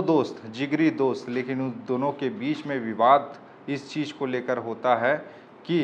दो दोस्त, जिगरी दोस्त, लेकिन उन दोनों के बीच में विवाद इस चीज़ को लेकर होता है कि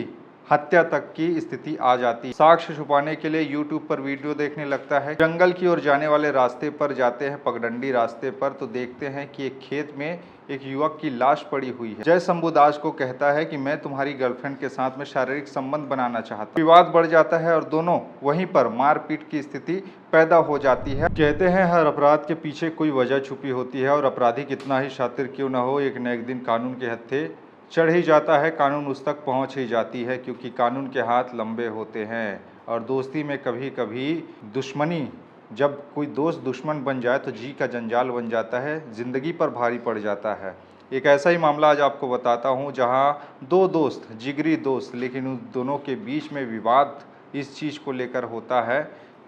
हत्या तक की स्थिति आ जाती है। साक्ष्य छुपाने के लिए यूट्यूब पर वीडियो देखने लगता है। जंगल की ओर जाने वाले रास्ते पर जाते हैं, पगडंडी रास्ते पर, तो देखते हैं कि एक खेत में एक युवक की लाश पड़ी हुई है। जय शंभू दास को कहता है कि मैं तुम्हारी गर्लफ्रेंड के साथ में शारीरिक संबंध बनाना चाहता हूं। विवाद बढ़ जाता है और दोनों वहीं पर मारपीट की स्थिति पैदा हो जाती है। कहते हैं हर अपराध के पीछे कोई वजह छुपी होती है और अपराधी कितना ही शातिर क्यों न हो, एक न एक दिन कानून के हत्थे चढ़ ही जाता है, कानून उस तक पहुंच ही जाती है, क्योंकि कानून के हाथ लंबे होते हैं। और दोस्ती में कभी कभी दुश्मनी, जब कोई दोस्त दुश्मन बन जाए तो जी का जंजाल बन जाता है, ज़िंदगी पर भारी पड़ जाता है। एक ऐसा ही मामला आज आपको बताता हूँ जहाँ दो दोस्त, जिगरी दोस्त, लेकिन उन दोनों के बीच में विवाद इस चीज़ को लेकर होता है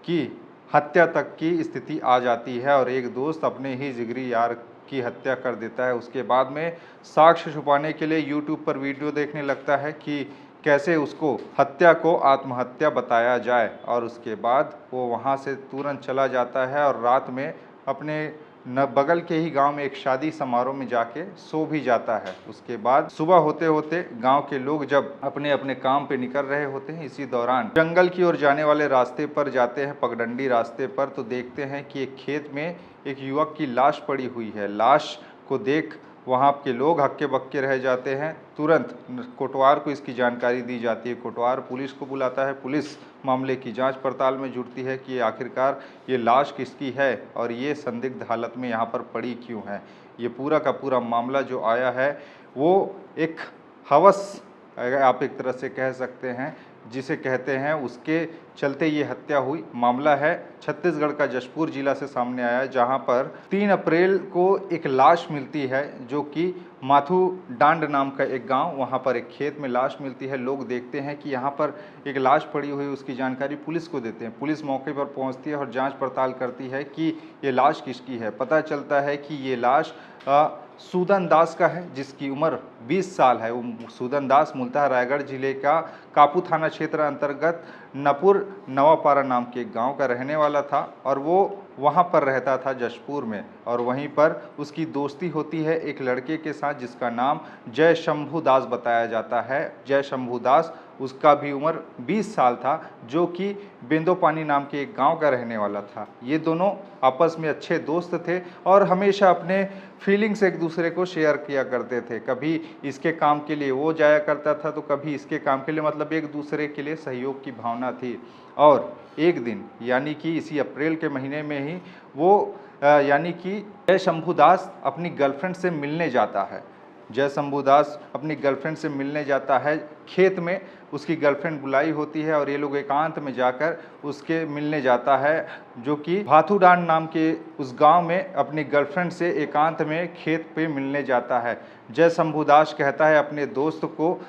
कि हत्या तक की स्थिति आ जाती है और एक दोस्त अपने ही जिगरी यार की हत्या कर देता है। उसके बाद में साक्ष्य छुपाने के लिए यूट्यूब पर वीडियो देखने लगता है कि कैसे उसको हत्या को आत्महत्या बताया जाए, और उसके बाद वो वहाँ से तुरंत चला जाता है और रात में अपने बगल के ही गांव में एक शादी समारोह में जाके सो भी जाता है। उसके बाद सुबह होते होते गांव के लोग जब अपने अपने काम पे निकल रहे होते हैं, इसी दौरान जंगल की ओर जाने वाले रास्ते पर जाते हैं, पगडंडी रास्ते पर, तो देखते हैं कि एक खेत में एक युवक की लाश पड़ी हुई है। लाश को देख वहाँ के लोग हक्के बक्के रह जाते हैं। तुरंत कोटवार को इसकी जानकारी दी जाती है। कोटवार पुलिस को बुलाता है। पुलिस मामले की जांच पड़ताल में जुटती है कि आखिरकार ये लाश किसकी है और ये संदिग्ध हालत में यहाँ पर पड़ी क्यों है। ये पूरा का पूरा मामला जो आया है वो एक हवस, अगर आप एक तरह से कह सकते हैं, जिसे कहते हैं, उसके चलते ये हत्या हुई। मामला है छत्तीसगढ़ का जशपुर जिला से सामने आया, जहां पर 3 अप्रैल को एक लाश मिलती है, जो कि माथू डांड नाम का एक गांव, वहां पर एक खेत में लाश मिलती है। लोग देखते हैं कि यहां पर एक लाश पड़ी हुई, उसकी जानकारी पुलिस को देते हैं। पुलिस मौके पर पहुंचती है और जांच पड़ताल करती है कि ये लाश किसकी है। पता चलता है कि ये लाश सूदन दास का है, जिसकी उम्र 20 साल है। वो सूदन दास मूलतः रायगढ़ जिले का कापू थाना क्षेत्र अंतर्गत नपुर नवापारा नाम के एक गांव का रहने वाला था और वो वहां पर रहता था जशपुर में। और वहीं पर उसकी दोस्ती होती है एक लड़के के साथ जिसका नाम जय शंभू दास बताया जाता है। जय शंभू दास, उसका भी उम्र 20 साल था, जो कि बेंदोपानी नाम के एक गांव का रहने वाला था। ये दोनों आपस में अच्छे दोस्त थे और हमेशा अपने फीलिंग्स एक दूसरे को शेयर किया करते थे। कभी इसके काम के लिए वो जाया करता था तो कभी इसके काम के लिए, मतलब एक दूसरे के लिए सहयोग की भावना थी। और एक दिन, यानी कि इसी अप्रैल के महीने में ही वो यानी कि जय शंभू दास अपनी गर्लफ्रेंड से मिलने जाता है। जय शंभू दास अपनी गर्लफ्रेंड से मिलने जाता है खेत में। उसकी गर्लफ्रेंड बुलाई होती है और ये लोग एकांत में जाकर उसके मिलने जाता है, जो कि भाथुडांड नाम के उस गांव में अपनी गर्लफ्रेंड से एकांत में खेत पे मिलने जाता है। जय शंभू दास कहता है अपने दोस्त को,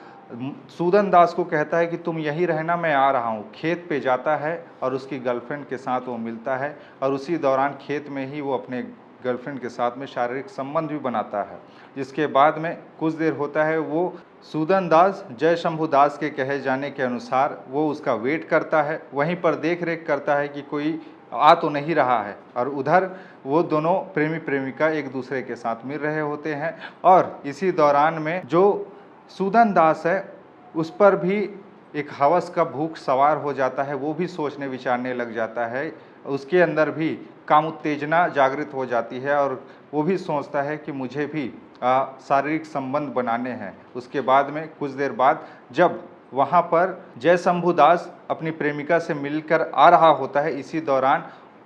सूदन दास को कहता है कि तुम यहीं रहना, मैं आ रहा हूँ। खेत पे जाता है और उसकी गर्लफ्रेंड के साथ वो मिलता है और उसी दौरान खेत में ही वो अपने गर्लफ्रेंड के साथ में शारीरिक संबंध भी बनाता है। जिसके बाद में कुछ देर होता है, वो सूदन दास जय शंभू दास के कहे जाने के अनुसार वो उसका वेट करता है, वहीं पर देख रेख करता है कि कोई आ तो नहीं रहा है। और उधर वो दोनों प्रेमी प्रेमिका एक दूसरे के साथ मिल रहे होते हैं और इसी दौरान में जो सूदन दास है उस पर भी एक हवस का भूख सवार हो जाता है। वो भी सोचने विचारने लग जाता है, उसके अंदर भी काम उत्तेजना जागृत हो जाती है और वो भी सोचता है कि मुझे भी शारीरिक संबंध बनाने हैं। उसके बाद में कुछ देर बाद जब वहाँ पर जय शंभू दास अपनी प्रेमिका से मिलकर आ रहा होता है, इसी दौरान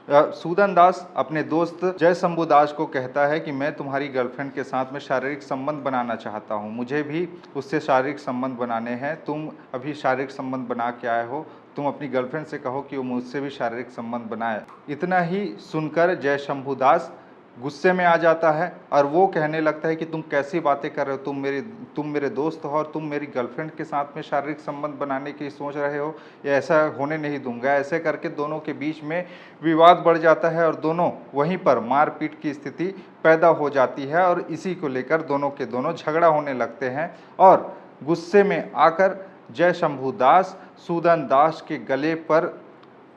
सूदन दास अपने दोस्त जय शंभू दास को कहता है कि मैं तुम्हारी गर्लफ्रेंड के साथ में शारीरिक संबंध बनाना चाहता हूँ, मुझे भी उससे शारीरिक संबंध बनाने हैं। तुम अभी शारीरिक संबंध बना के आए हो, तुम अपनी गर्लफ्रेंड से कहो कि वो मुझसे भी शारीरिक संबंध बनाए। इतना ही सुनकर जय शंभू दास गुस्से में आ जाता है और वो कहने लगता है कि तुम कैसी बातें कर रहे हो, तुम मेरे दोस्त हो और तुम मेरी गर्लफ्रेंड के साथ में शारीरिक संबंध बनाने की सोच रहे हो, ये ऐसा होने नहीं दूंगा। ऐसे करके दोनों के बीच में विवाद बढ़ जाता है और दोनों वहीं पर मारपीट की स्थिति पैदा हो जाती है और इसी को लेकर दोनों के दोनों झगड़ा होने लगते हैं। और गुस्से में आकर जय शंभू दास सूदन दास के गले पर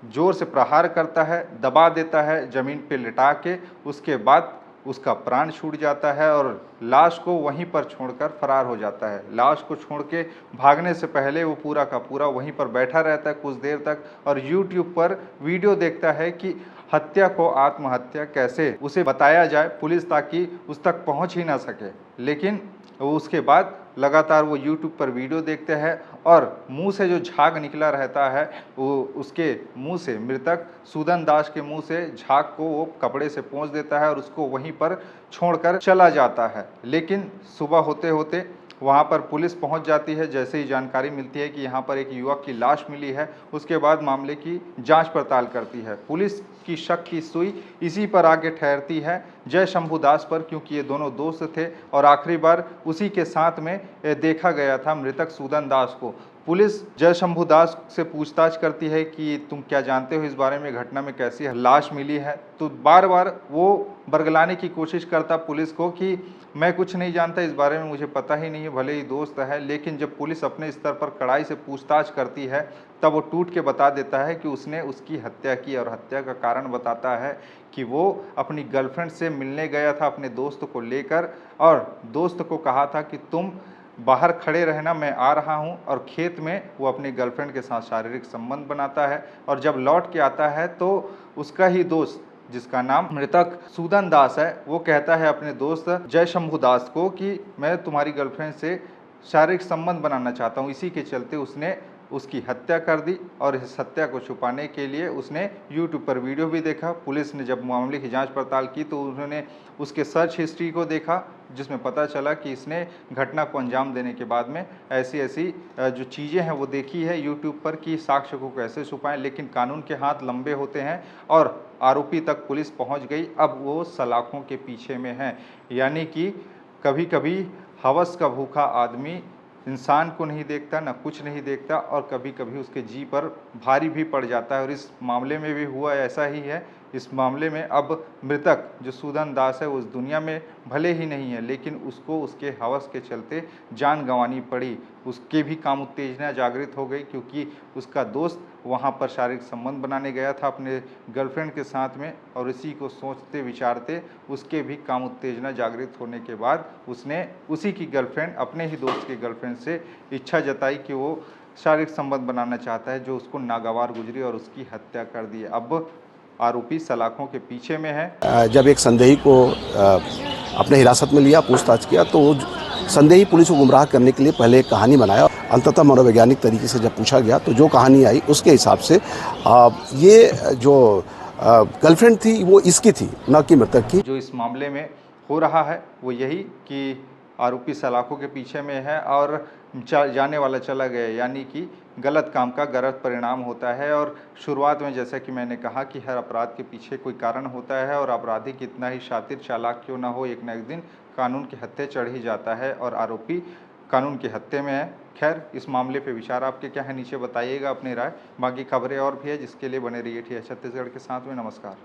जोर से प्रहार करता है, दबा देता है ज़मीन पे लिटा के। उसके बाद उसका प्राण छूट जाता है और लाश को वहीं पर छोड़कर फरार हो जाता है। लाश को छोड़ के भागने से पहले वो पूरा का पूरा वहीं पर बैठा रहता है कुछ देर तक और यूट्यूब पर वीडियो देखता है कि हत्या को आत्महत्या कैसे उसे बताया जाए पुलिस ताकि उस तक पहुंच ही ना सके। लेकिन उसके बाद लगातार वो यूट्यूब पर वीडियो देखते हैं और मुंह से जो झाग निकला रहता है वो उसके मुंह से मृतक सूदन दास के मुंह से झाग को वो कपड़े से पोंछ देता है और उसको वहीं पर छोड़कर चला जाता है। लेकिन सुबह होते होते वहाँ पर पुलिस पहुँच जाती है। जैसे ही जानकारी मिलती है कि यहाँ पर एक युवक की लाश मिली है, उसके बाद मामले की जांच पड़ताल करती है। पुलिस की शक की सुई इसी पर आगे ठहरती है जय शंभू दास पर, क्योंकि ये दोनों दोस्त थे और आखिरी बार उसी के साथ में देखा गया था मृतक सूदन दास को। पुलिस जय शंभू दास से पूछताछ करती है कि तुम क्या जानते हो इस बारे में, घटना में कैसी लाश मिली है। तो बार बार वो बरगलाने की कोशिश करता पुलिस को कि मैं कुछ नहीं जानता इस बारे में, मुझे पता ही नहीं है, भले ही दोस्त है। लेकिन जब पुलिस अपने स्तर पर कड़ाई से पूछताछ करती है तब वो टूट के बता देता है कि उसने उसकी हत्या की और हत्या का कारण बताता है कि वो अपनी गर्लफ्रेंड से मिलने गया था अपने दोस्त को लेकर और दोस्त को कहा था कि तुम बाहर खड़े रहना, मैं आ रहा हूं। और खेत में वो अपनी गर्लफ्रेंड के साथ शारीरिक संबंध बनाता है और जब लौट के आता है तो उसका ही दोस्त जिसका नाम मृतक सूदन दास है वो कहता है अपने दोस्त जय शंभू दास को कि मैं तुम्हारी गर्लफ्रेंड से शारीरिक संबंध बनाना चाहता हूँ। इसी के चलते उसने उसकी हत्या कर दी और इस हत्या को छुपाने के लिए उसने यूट्यूब पर वीडियो भी देखा। पुलिस ने जब मामले की जांच पड़ताल की तो उन्होंने उसके सर्च हिस्ट्री को देखा जिसमें पता चला कि इसने घटना को अंजाम देने के बाद में ऐसी जो चीज़ें हैं वो देखी है यूट्यूब पर कि साक्ष्य को कैसे छुपाएं। लेकिन कानून के हाथ लंबे होते हैं और आरोपी तक पुलिस पहुंच गई। अब वो सलाखों के पीछे में है, यानी कि कभी कभी हवस का भूखा आदमी इंसान को नहीं देखता, ना कुछ नहीं देखता और कभी कभी उसके जी पर भारी भी पड़ जाता है। और इस मामले में भी हुआ ऐसा ही है। इस मामले में अब मृतक जो सूदन दास है वो उस दुनिया में भले ही नहीं है, लेकिन उसको उसके हवस के चलते जान गंवानी पड़ी। उसके भी काम उत्तेजना जागृत हो गई क्योंकि उसका दोस्त वहाँ पर शारीरिक संबंध बनाने गया था अपने गर्लफ्रेंड के साथ में और इसी को सोचते विचारते उसके भी काम उत्तेजना जागृत होने के बाद उसने उसी की गर्लफ्रेंड अपने ही दोस्त की गर्लफ्रेंड से इच्छा जताई कि वो शारीरिक संबंध बनाना चाहता है, जो उसको नागवार गुजरी और उसकी हत्या कर दी। अब आरोपी सलाखों के पीछे में है। जब एक संदेही को अपने हिरासत में लिया, पूछताछ किया तो वो संदेही पुलिस को गुमराह करने के लिए पहले एक कहानी बनाया। अंततः मनोवैज्ञानिक तरीके से जब पूछा गया तो जो कहानी आई उसके हिसाब से ये जो गर्लफ्रेंड थी वो इसकी थी, न कि मृतक की। जो इस मामले में हो रहा है वो यही कि आरोपी सलाखों के पीछे में है और जाने वाला चला गया, यानी कि गलत काम का गलत परिणाम होता है। और शुरुआत में जैसा कि मैंने कहा कि हर अपराध के पीछे कोई कारण होता है और अपराधी कितना ही शातिर चालाक क्यों ना हो, एक न एक दिन कानून के हत्थे चढ़ ही जाता है और आरोपी कानून के हत्थे में है। खैर, इस मामले पे विचार आपके क्या है नीचे बताइएगा अपनी राय। बाकी खबरें और भी है जिसके लिए बने रहिए TH छत्तीसगढ़ के साथ में। नमस्कार।